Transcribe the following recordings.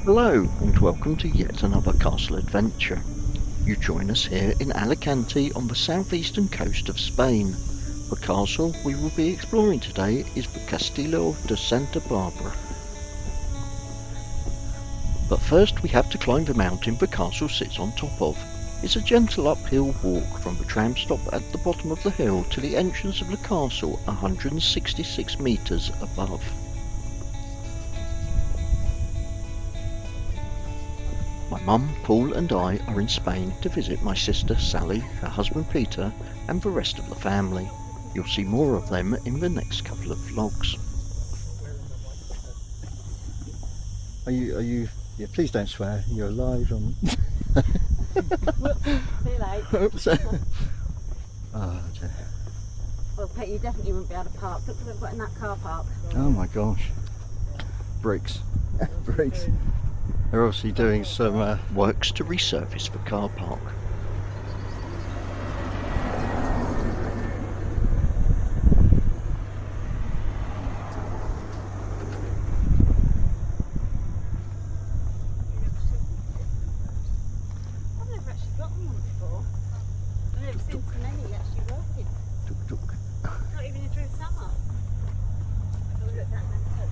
Hello and welcome to yet another castle adventure. You join us here in Alicante on the southeastern coast of Spain. The castle we will be exploring today is the Castillo de Santa Barbara. But first we have to climb the mountain the castle sits on top of. It's a gentle uphill walk from the tram stop at the bottom of the hill to the entrance of the castle 166 metres above. My mum, Paul and I are in Spain to visit my sister Sally, her husband Peter and the rest of the family. You'll see more of them in the next couple of vlogs. Yeah, please don't swear, you're live on... Whoops, too late. Oops. Oh dear. Well, Pete, you definitely wouldn't be able to park. Look what they've got in that car park. Oh my gosh. Bricks. Bricks. They're obviously doing some Works to resurface the car park. I've never actually got one before. I've never seen so many actually working. tuk-tuk. Not even through summer. Oh, look, that man's touch.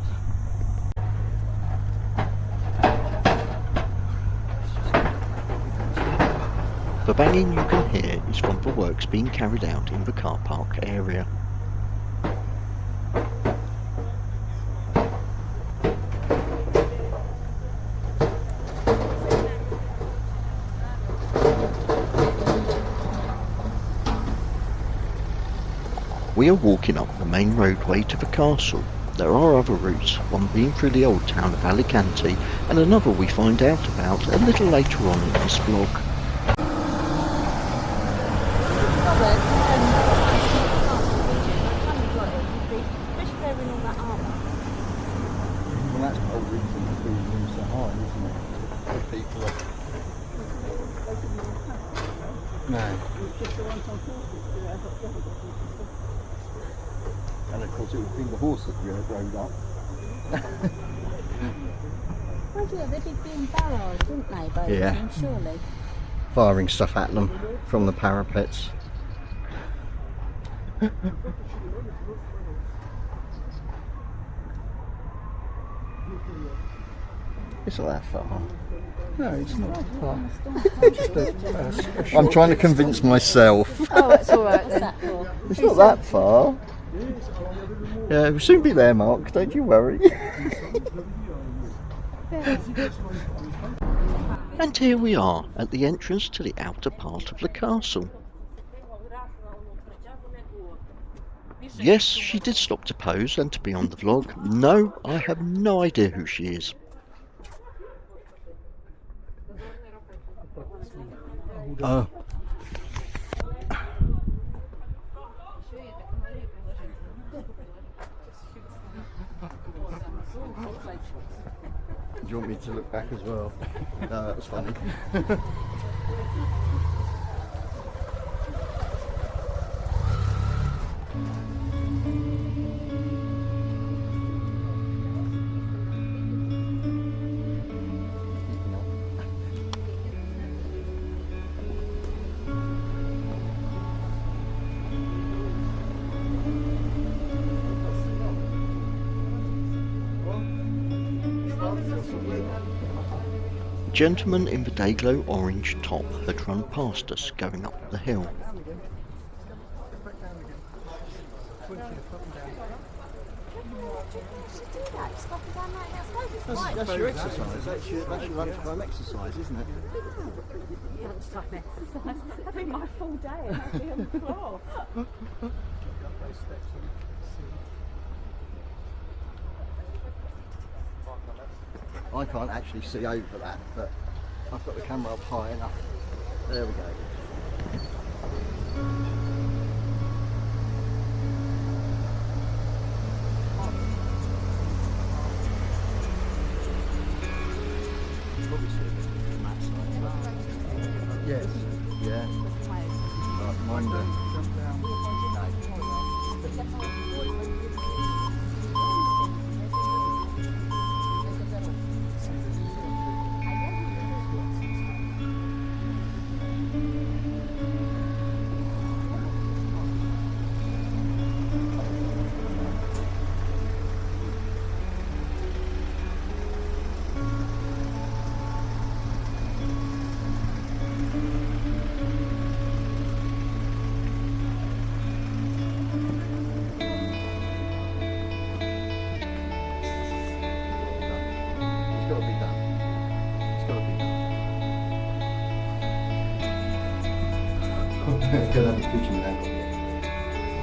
The banging you can hear is from the works being carried out in the car park area. We are walking up the main roadway to the castle. There are other routes, one being through the old town of Alicante and another we find out about a little later on in this vlog. Well, that's the whole reason the building's so high, isn't it? The people are... No. And of course it would be the horse that rode up. Oh yeah, they did being barrels, didn't they, both? Yeah. Surely. Firing stuff at them from the parapets. It's not that far. No, it's not that far. I'm trying to convince myself. Oh, it's alright then. What's that for? It's not that far. Yeah, we'll soon be there, Mark. Don't you worry. And here we are at the entrance to the outer part of the castle. Yes, she did stop to pose and to be on the vlog. No, I have no idea who she is. Oh. Do you want me to look back as well? No, that was funny. The gentleman in the day-glow orange top had run past us going up the hill. That's your exercise. That's your lunchtime exercise, isn't it? Lunchtime exercise. That'd be my full day and I'd be on the floor. I can't actually see over that, but I've got the camera up high enough. There we go. Yes, yeah. Mind it. Could have a pigeon there.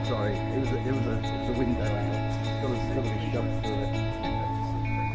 Sorry, it was a window out. Got to be shoved through it.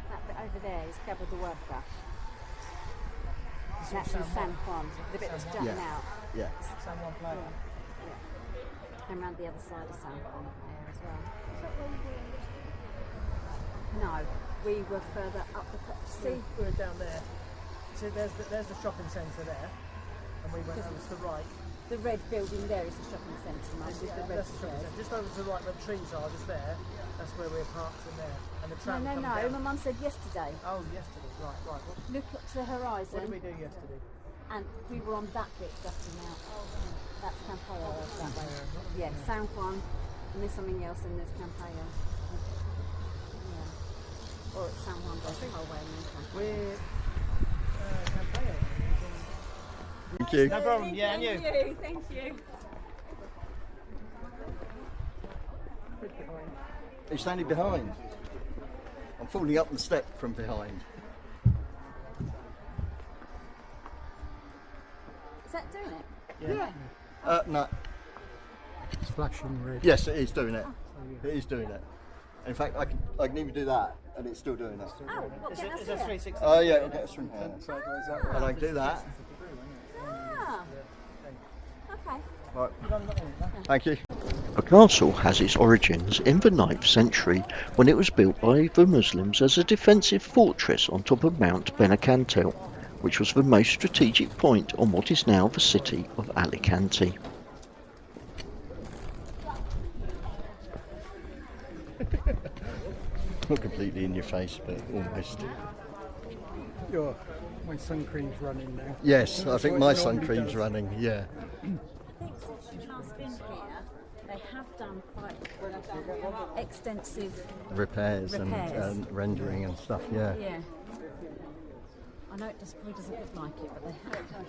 That bit over there is Cabo de Huerta. That's in San Juan, the bit that's jutting out. Yeah. San Juan Playa. Yeah. And around the other side of San Juan there as well. No, we were further up the See, we were down there. See, there's the shopping centre there, and we went over to the right. The red building there is the shopping centre, Mum, with the red That's the shopping stairs. centre. Just over to the right where the trees are, just there. That's where we're parked in there. And the tram comes No, down. my mum said yesterday, Oh, yesterday. Right. look up to the horizon, What did we do yesterday? and we were on that bit jutting out. That's Campello that way. Yeah, San Juan, and there's something else, and there's Campello. Yeah. Or it's San Juan goes the whole way, and then Campello. We're Campello. Thank you. No problem. Yeah, and you. Thank you. He's standing behind. I'm falling up the step from behind. Is that doing it? Yeah. No. It's flashing red. Yes, it is doing it. It is doing it. In fact, I can even do that, and it's still doing it. Oh, what, Is get it us a here? 360? Oh yeah, it'll get us from here. And I can do that. Ah. Okay. Right. Thank you. The castle has its origins in the 9th century when it was built by the Muslims as a defensive fortress on top of Mount Benacantel, which was the most strategic point on what is now the city of Alicante. Not completely in your face, but almost. My sun cream's running now. Yes, I think my sun cream's running, yeah. I think since you've last been here, they have done quite extensive. Repairs. Repairs. And rendering and stuff, yeah. Yeah. I know it probably doesn't look like it, but they have done.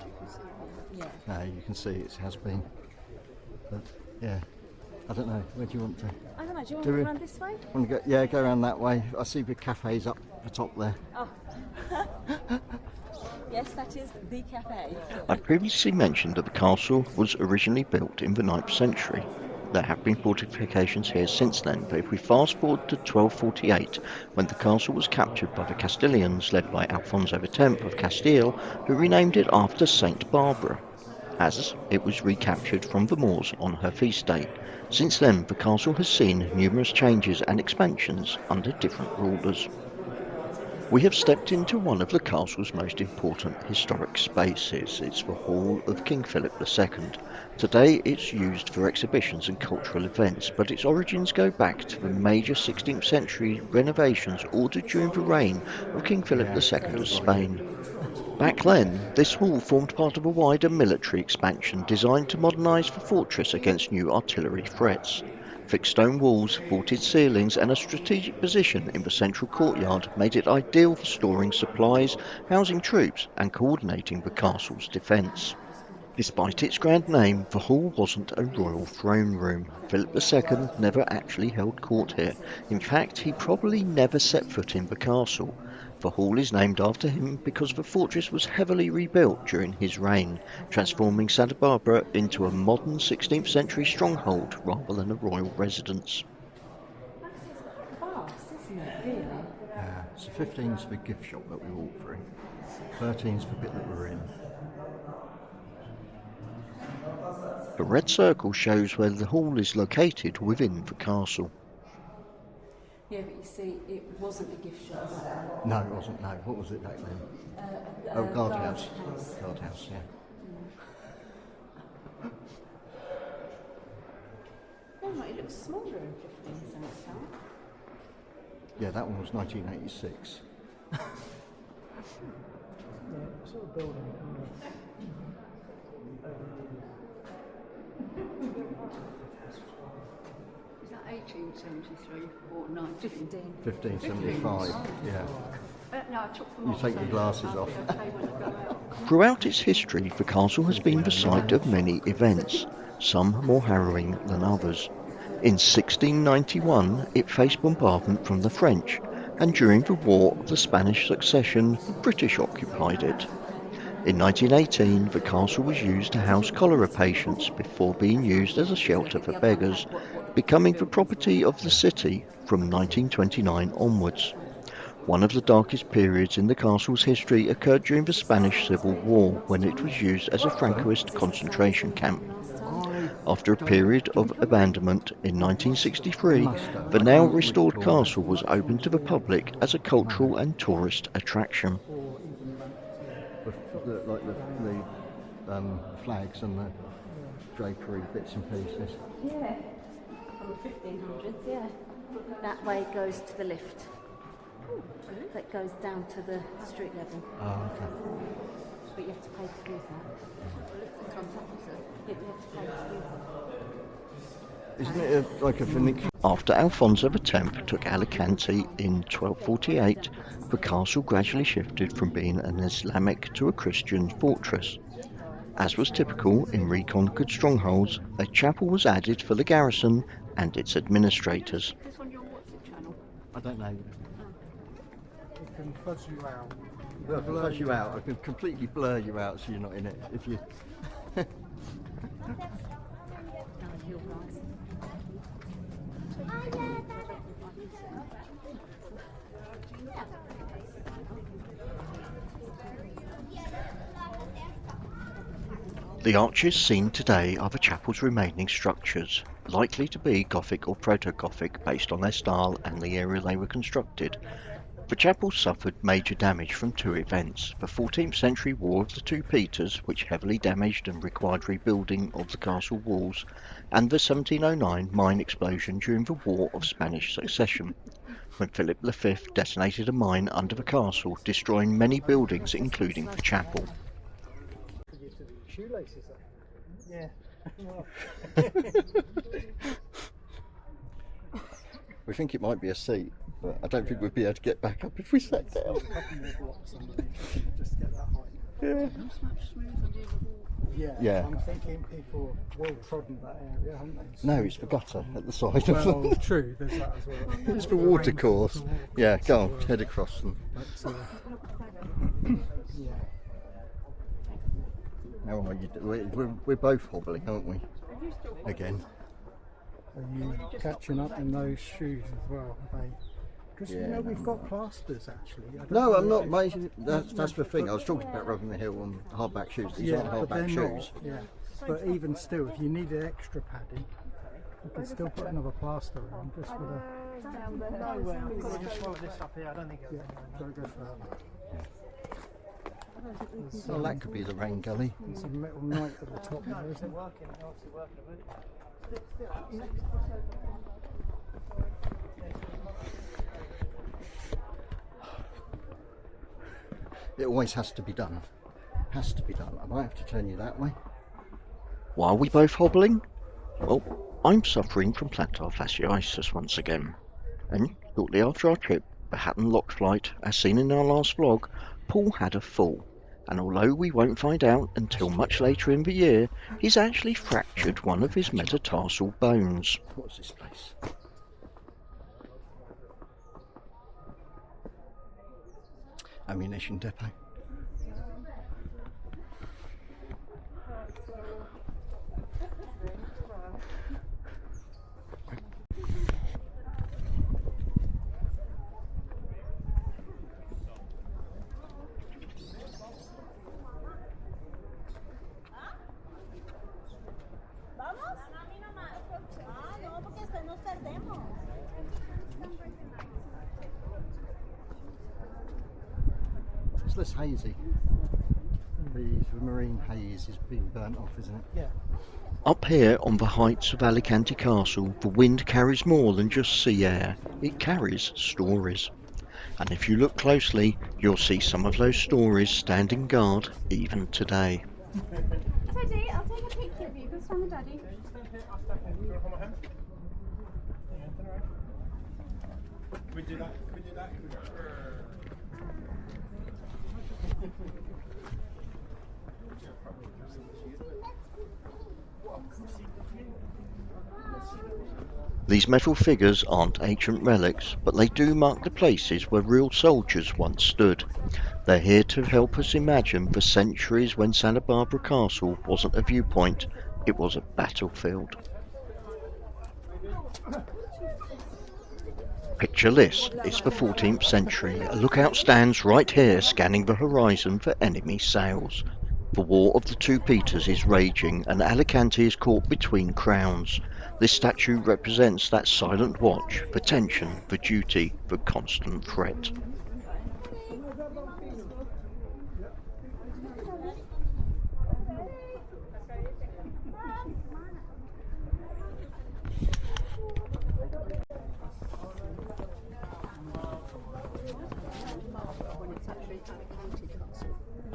Yeah. No, you can see it has been. But yeah, I don't know. Where do you want to? I don't know. Do you want Do to we- run this way? Want to go? Yeah, go around that way. I see the cafes up the top there. Oh. Yes, that is the cafe. I previously mentioned that the castle was originally built in the 9th century. There have been fortifications here since then, but if we fast forward to 1248, when the castle was captured by the Castilians led by Alfonso X of Castile, who renamed it after Saint Barbara, as it was recaptured from the Moors on her feast day. Since then, the castle has seen numerous changes and expansions under different rulers. We have stepped into one of the castle's most important historic spaces. It's the Hall of King Philip II. Today it's used for exhibitions and cultural events, but its origins go back to the major 16th century renovations ordered during the reign of King Philip II of Spain. Back then, this hall formed part of a wider military expansion designed to modernise the fortress against new artillery threats. Thick stone walls, vaulted ceilings and a strategic position in the central courtyard made it ideal for storing supplies, housing troops and coordinating the castle's defence. Despite its grand name, the hall wasn't a royal throne room. Philip II never actually held court here. In fact, he probably never set foot in the castle. The hall is named after him because the fortress was heavily rebuilt during his reign, transforming Santa Barbara into a modern 16th century stronghold rather than a royal residence. Vast, isn't it, really? So 15's the gift shop that we walked through. 13's the bit that we're in. The red circle shows where the hall is located within the castle. Yeah, but you see, it wasn't a gift shop back No, it wasn't. No, what was it back then? then. Guardhouse. Guardhouse. Guardhouse, yeah. Oh, right, it looks smaller in 15 Yeah, that one was 1986. Yeah, sort of building. Is that 1873 or 1915? 1575, yeah. No, I took them You off, take so your glasses I'll off. be okay when I go out. Throughout its history, the castle has been the site of many events, some more harrowing than others. In 1691, it faced bombardment from the French, and during the War of the Spanish Succession, the British occupied it. In 1918, the castle was used to house cholera patients before being used as a shelter for beggars, becoming the property of the city from 1929 onwards. One of the darkest periods in the castle's history occurred during the Spanish Civil War, when it was used as a Francoist concentration camp. After a period of abandonment in 1963, the now restored castle was opened to the public as a cultural and tourist attraction. Like the flags and the drapery bits and pieces. Yeah, from the 1500s, yeah. That way goes to the lift. That goes down to the street level. Oh, okay. But you have to pay to use that. The lift that comes up, is it? Yeah, you have to pay to use it. Isn't it like a funicular? After Alfonso X took Alicante in 1248, the castle gradually shifted from being an Islamic to a Christian fortress. As was typical in reconquered strongholds, a chapel was added for the garrison and its administrators. Is this on your WhatsApp channel? I don't know. It can fuzz you out. Well, I can flush you out. I can completely blur you out so you're not in it. If you. Heel rise. The arches seen today are the chapel's remaining structures, likely to be Gothic or Proto-Gothic based on their style and the area they were constructed. The chapel suffered major damage from two events: the 14th century War of the Two Peters, which heavily damaged and required rebuilding of the castle walls, and the 1709 mine explosion during the War of Spanish Succession, when Philip V detonated a mine under the castle, destroying many buildings including the chapel. Shoelaces there. Yeah. We think it might be a seat, but I don't think we'd be able to get back up if we sat down. A couple more blocks underneath just to get that height. Yeah. Yeah. I'm thinking people have well trodden that area, haven't they? No, it's the gutter at the side Well, of true, there's that as well. It's the water course. Yeah, go on, head across them. But, yeah. How are you? We're both hobbling, aren't we? Again. Are you catching up in those shoes as well? Because Yeah, you know no, we've got plasters actually. I don't No, know I'm not, if- mate. That's the thing. I was talking about rubbing the heel on hardback shoes. These Yeah, aren't but they're hardback shoes. not. Yeah, but even still, if you needed extra padding, you could still put another plaster on just for the. We'll just follow this up here. I don't think Yeah, don't go further. Well, that could be the rain gully. There's a metal knight at the top there, isn't it? working. Obviously working a bit. It always has to be done. Has to be done. I might have to turn you that way. Why are we both hobbling? Well, I'm suffering from plantar fasciitis once again. And shortly after our trip, the Hatton Lock flight, as seen in our last vlog, Paul had a fall. And although we won't find out until much later in the year, he's actually fractured one of his metatarsal bones. What's this place? Ammunition depot. It's less hazy. The marine haze is being burnt off, isn't it? Yeah. Up here on the heights of Alicante Castle, the wind carries more than just sea air, it carries stories. And if you look closely, you'll see some of those stories standing guard even today. Teddy, I'll take a picture of you. Go stand with Daddy. These metal figures aren't ancient relics, but they do mark the places where real soldiers once stood. They're here to help us imagine the centuries when Santa Barbara Castle wasn't a viewpoint, it was a battlefield. Picture this, it's the 14th century. A lookout stands right here scanning the horizon for enemy sails. The War of the Two Peters is raging and Alicante is caught between crowns. This statue represents that silent watch, the tension, the duty, the constant threat.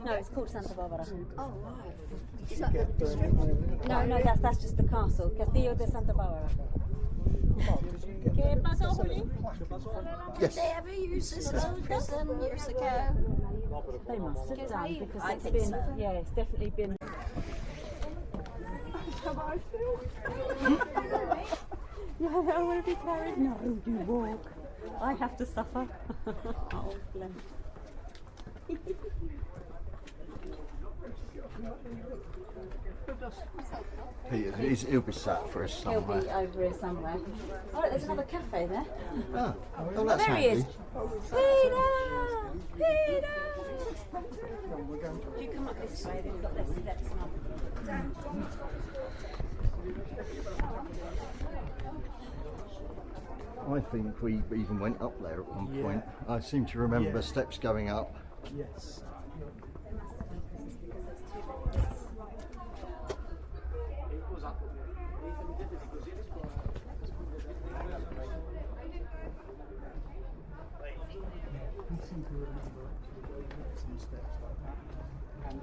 No, it's called Santa Barbara. Oh, right. Is that the district? No, that's just the castle. Castillo de Santa Barbara. ¿Qué pasó, Juli? Did they ever use this as a prison years ago? They must have done because I it's think been, so. yeah, it's definitely been. Yeah, I want to be carried. No, you walk. I have to suffer. Oh, bless. He'll be sat for us He'll somewhere. be over here somewhere. Oh, there's another cafe there. Oh, Oh, that's there he is. handy. Peter! If you come up this way, they've got their steps up. I think we even went up there at one point. I seem to remember the steps going up. Yes. I seem to remember some steps like that. And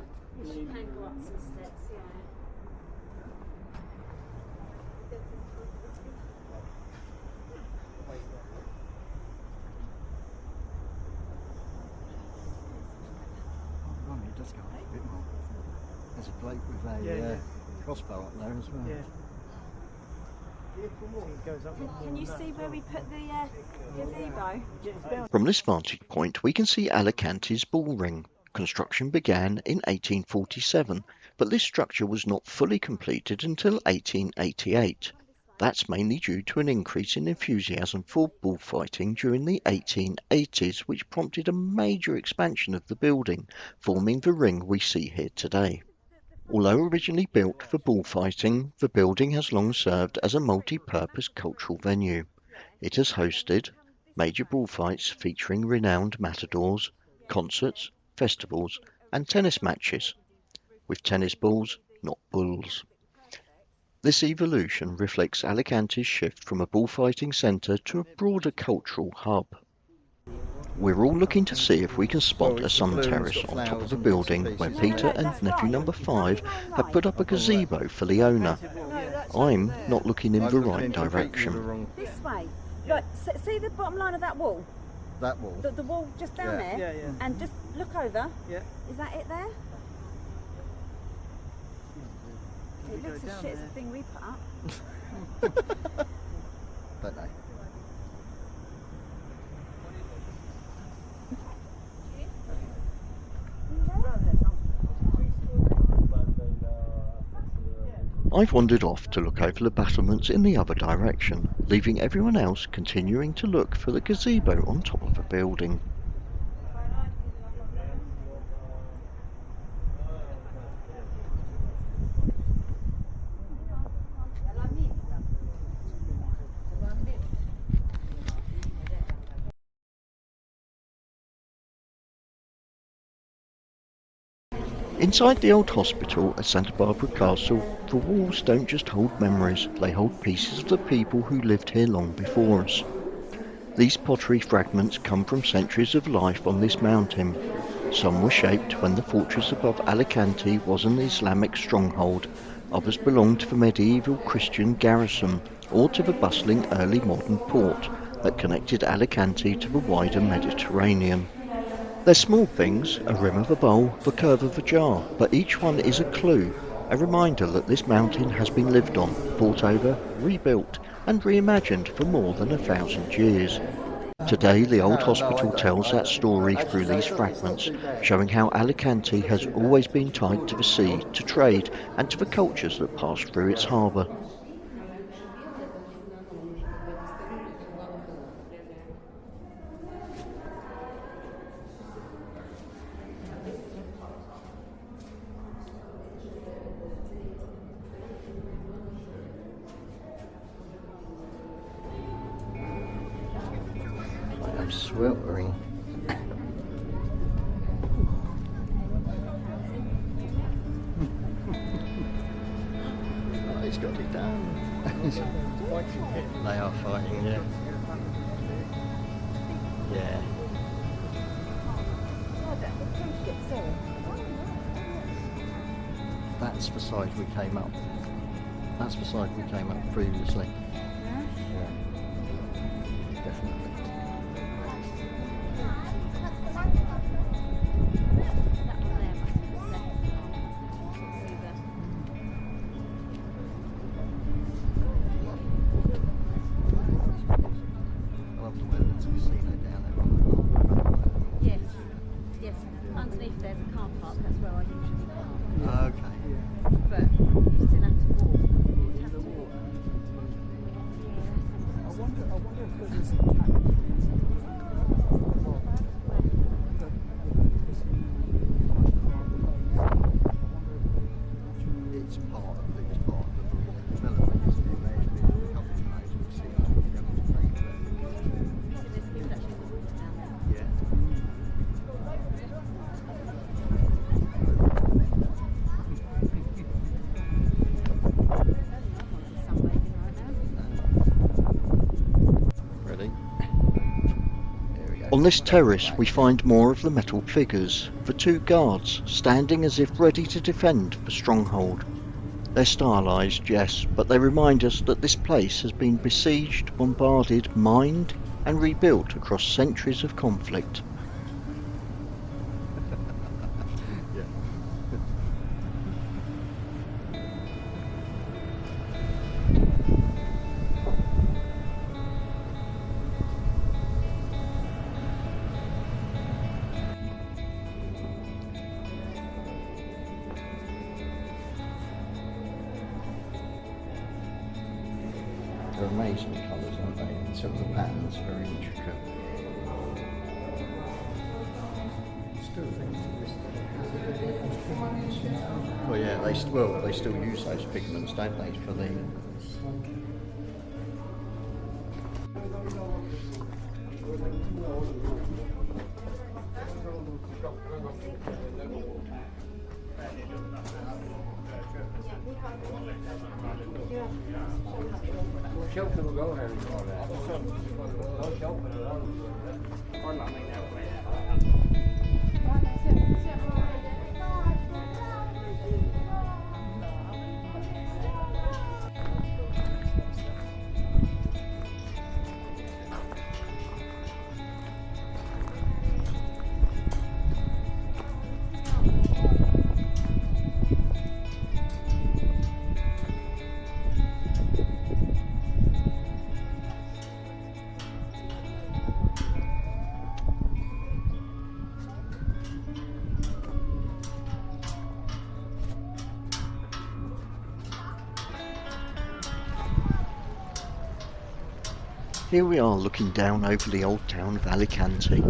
You can go up some steps, yeah. Oh, it does go up a bit more. There's a bloke with a Yeah. crossbow up there as well. Yeah. It goes up. Can you see where we put the gazebo? From this vantage point we can see Alicante's bull ring. Construction began in 1847, but this structure was not fully completed until 1888. That's mainly due to an increase in enthusiasm for bullfighting during the 1880s, which prompted a major expansion of the building, forming the ring we see here today. Although originally built for bullfighting, the building has long served as a multi-purpose cultural venue. It has hosted major bullfights featuring renowned matadors, concerts, festivals and tennis matches, with tennis balls, not bulls. This evolution reflects Alicante's shift from a bullfighting centre to a broader cultural hub. We're all looking to see if we can spot a sun terrace on top of a building where Peter and nephew number 5 have put up a gazebo for the owner. I'm not looking in the right direction. This way. Look, see the bottom line of that wall? That wall. The wall just down Yeah. there? Yeah, yeah. And just look over. Yeah. Is that it there? It go looks as down shit as the there? thing we put up. Don't know. I've wandered off to look over the battlements in the other direction, leaving everyone else continuing to look for the gazebo on top of the building. Inside the old hospital at Santa Barbara Castle, the walls don't just hold memories, they hold pieces of the people who lived here long before us. These pottery fragments come from centuries of life on this mountain. Some were shaped when the fortress above Alicante was an Islamic stronghold, others belonged to the medieval Christian garrison, or to the bustling early modern port that connected Alicante to the wider Mediterranean. They're small things, a rim of a bowl, the curve of a jar, but each one is a clue, a reminder that this mountain has been lived on, fought over, rebuilt, and reimagined for more than 1,000 years. Today, the old hospital tells that story through these fragments, showing how Alicante has always been tied to the sea, to trade, and to the cultures that passed through its harbour. I'm sweltering. Oh, he's got it done. They are fighting, yeah. Yeah. That's the side we came up. That's the side we came up previously. Yeah. Definitely. Yes, yes. Underneath there's a car park, that's where I usually park. Okay. But you still have to walk. You have to walk. I wonder if there was some tax. It's part of the development, isn't it? There's been a couple of places we see you have to pay for it. There's people actually walking down there. Yeah. Sunbathing right now. Ready? There we go. On this terrace, we find more of the metal figures, the two guards, standing as if ready to defend the stronghold. They're stylised, yes, but they remind us that this place has been besieged, bombarded, mined, and rebuilt across centuries of conflict. Yeah. They're amazing colours, aren't they? And some of the patterns are very intricate. Still things to this day. Well, yeah, they still use those pigments, don't they, for the. Here we are looking down over the old town of Alicante.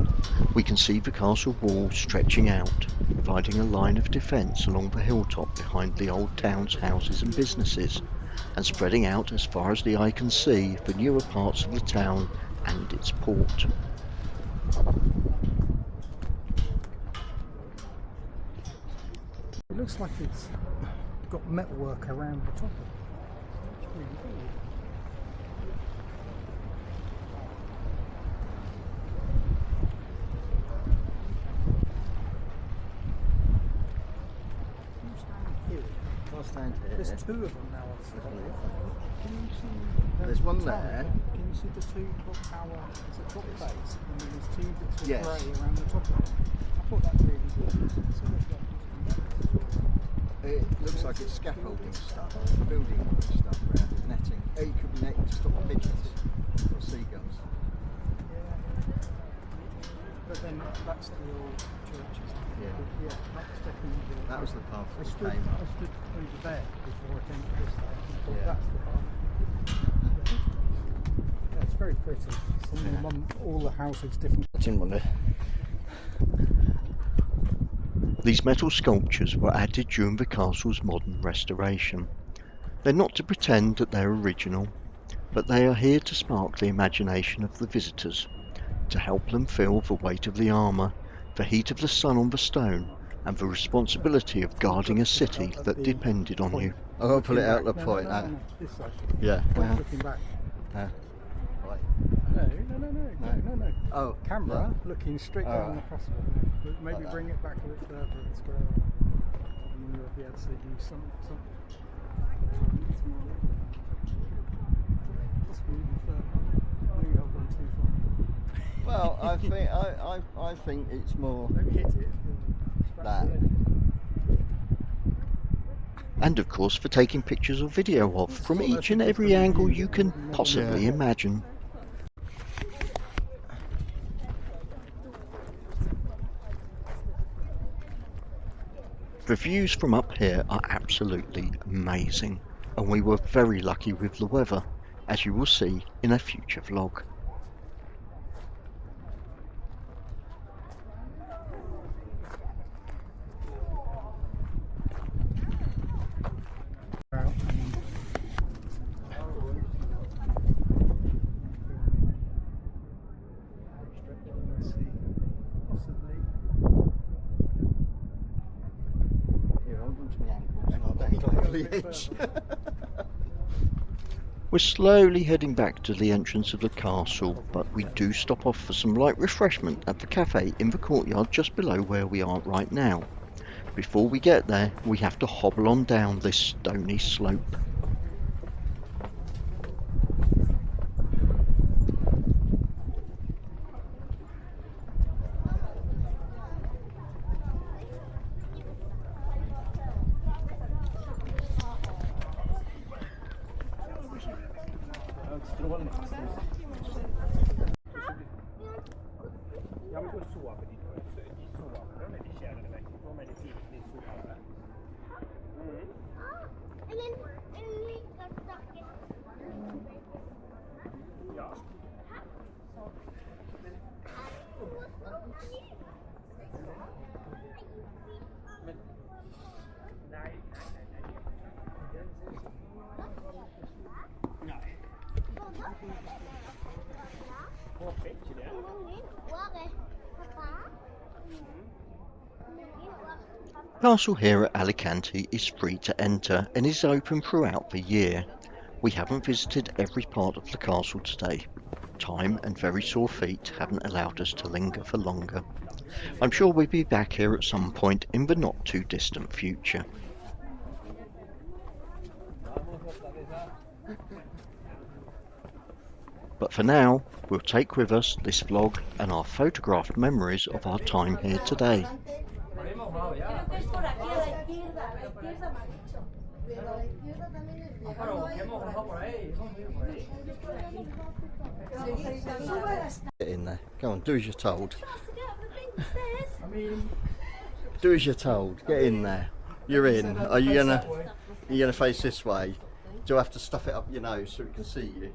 We can see the castle walls stretching out, providing a line of defence along the hilltop behind the old town's houses and businesses, and spreading out as far as the eye can see the newer parts of the town and its port. looks like it's got metalwork around the top of it. It's really cool. I'll stand here. There's two of them now. Can you see? There's one top? there. Can you see the two clock tower? It's a clock face, and then there's two bits of Yes. grey around the top of it. I thought that was really good. It's almost like It looks like it's scaffolding stuff, building stuff around it, netting. It could be netting to stop pigeons or seagulls. But then that's the old church, isn't it? Yeah. But yeah, that's definitely the. That was the path I that stood, came I up. stood over there before I came to this side. And I thought Yeah. that's the path. Yeah, it's very pretty. All the houses different. I didn't want to. These metal sculptures were added during the castle's modern restoration. They're not to pretend that they're original, but they are here to spark the imagination of the visitors, to help them feel the weight of the armour, the heat of the sun on the stone, and the responsibility of guarding a city that depended on you. I'm going to pull it out the No, point. no, this side. Yeah. Point looking back. Right. No. Oh, Camera looking straight down the crossbow. But maybe Like bring it back a bit further. It's where you'll be able to see some. Possibly even further. Maybe I've gone too far. Well, I think it's more Maybe hit it. that. And of course for taking pictures or video of from each and every angle you can possibly imagine. The views from up here are absolutely amazing, and we were very lucky with the weather, as you will see in a future vlog. Here, hold on to my ankles. I'll bang over the edge. We're slowly heading back to the entrance of the castle, but we do stop off for some light refreshment at the cafe in the courtyard just below where we are right now. Before we get there, we have to hobble on down this stony slope. Castle here at Alicante is free to enter and is open throughout the year. We haven't visited every part of the castle today. Time and very sore feet haven't allowed us to linger for longer. I'm sure we'll be back here at some point in the not too distant future. But for now, we'll take with us this vlog and our photographed memories of our time here today. Get in there. Go on, do as you're told. Do as you're told. Get in there. You're in. Are you gonna face this way? Do I have to stuff it up your nose so we can see you?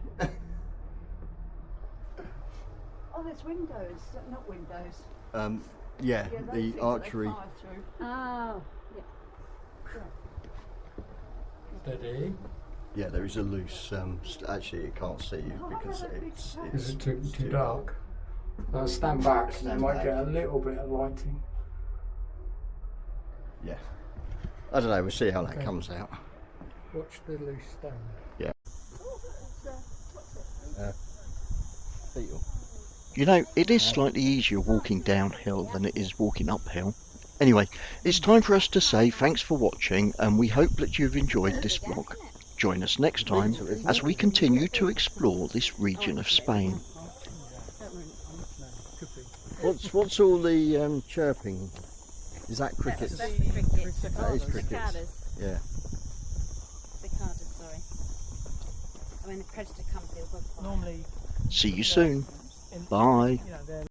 Oh, there's windows, not windows. Yeah, Yeah, those the things that they archery. fire through. Oh, Steady. Yeah, there is a loose. Actually, it can't see you because it's. Is it too dark? Stand back, Stand you might back. get a little bit of lighting. Yeah. I don't know, we'll see how that comes out. Watch the loose stone. Beetle. You know, it is slightly easier walking downhill than it is walking uphill. Anyway, it's time for us to say thanks for watching, and we hope that you've enjoyed this vlog. Join us next time as we continue to explore this region of Spain. What's all the chirping? Is that crickets? That's the crickets. That is crickets. Cicadas. Yeah. Cicadas, sorry. I mean, the predator comes, he'll go. Normally, See you soon. in, Bye. you know, they're